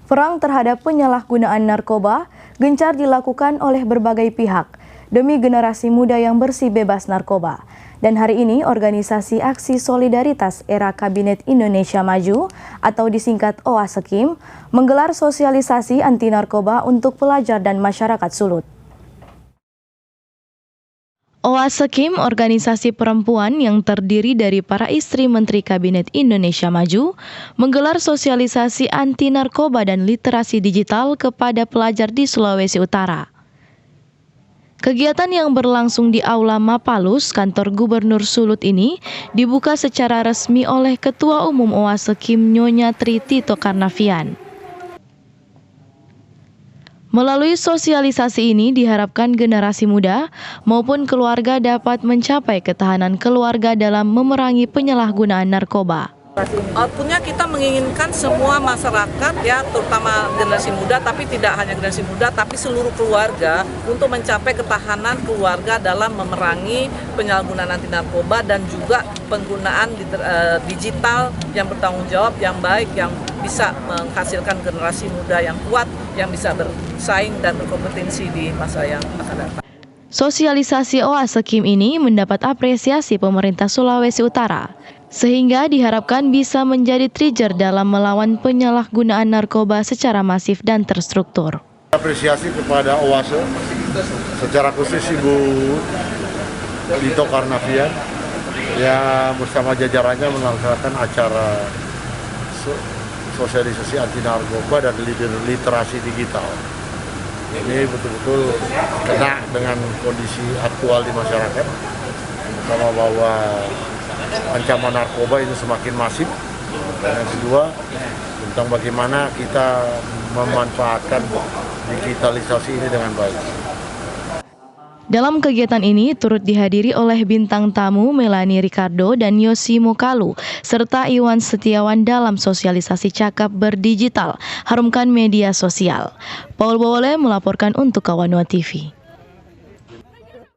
Perang terhadap penyalahgunaan narkoba gencar dilakukan oleh berbagai pihak demi generasi muda yang bersih bebas narkoba. Dan hari ini Organisasi Aksi Solidaritas Era Kabinet Indonesia Maju atau disingkat OASEKIM menggelar sosialisasi anti narkoba untuk pelajar dan masyarakat Sulut. OASEKIM, organisasi perempuan yang terdiri dari para istri Menteri Kabinet Indonesia Maju, menggelar sosialisasi anti narkoba dan literasi digital kepada pelajar di Sulawesi Utara. Kegiatan yang berlangsung di Aula Mapalus, kantor Gubernur Sulut ini, dibuka secara resmi oleh Ketua Umum OASEKIM Nyonya Tri Tito Karnavian. Melalui sosialisasi ini diharapkan generasi muda maupun keluarga dapat mencapai ketahanan keluarga dalam memerangi penyalahgunaan narkoba. Outputnya kita menginginkan semua masyarakat ya, terutama generasi muda, tapi tidak hanya generasi muda, tapi seluruh keluarga untuk mencapai ketahanan keluarga dalam memerangi penyalahgunaan anti narkoba dan juga penggunaan digital yang bertanggung jawab, yang baik, yang bisa menghasilkan generasi muda yang kuat, yang bisa bersaing dan berkompetensi di masa yang akan datang. Sosialisasi OASEKIM ini mendapat apresiasi pemerintah Sulawesi Utara, sehingga diharapkan bisa menjadi trigger dalam melawan penyalahgunaan narkoba secara masif dan terstruktur. Apresiasi kepada OASE, secara khusus Ibu Tito Karnavian yang bersama jajarannya melaksanakan acara sosialisasi anti narkoba dan literasi digital. Ini betul-betul kena dengan kondisi aktual di masyarakat, terutama bahwa ancaman narkoba itu semakin masif. Dan yang kedua, tentang bagaimana kita memanfaatkan digitalisasi ini dengan baik. Dalam kegiatan ini turut dihadiri oleh bintang tamu Melanie Ricardo dan Yosi Mukalu, serta Iwan Setiawan dalam sosialisasi cakap berdigital, harumkan media sosial. Paul Bowole melaporkan untuk Kawanua TV.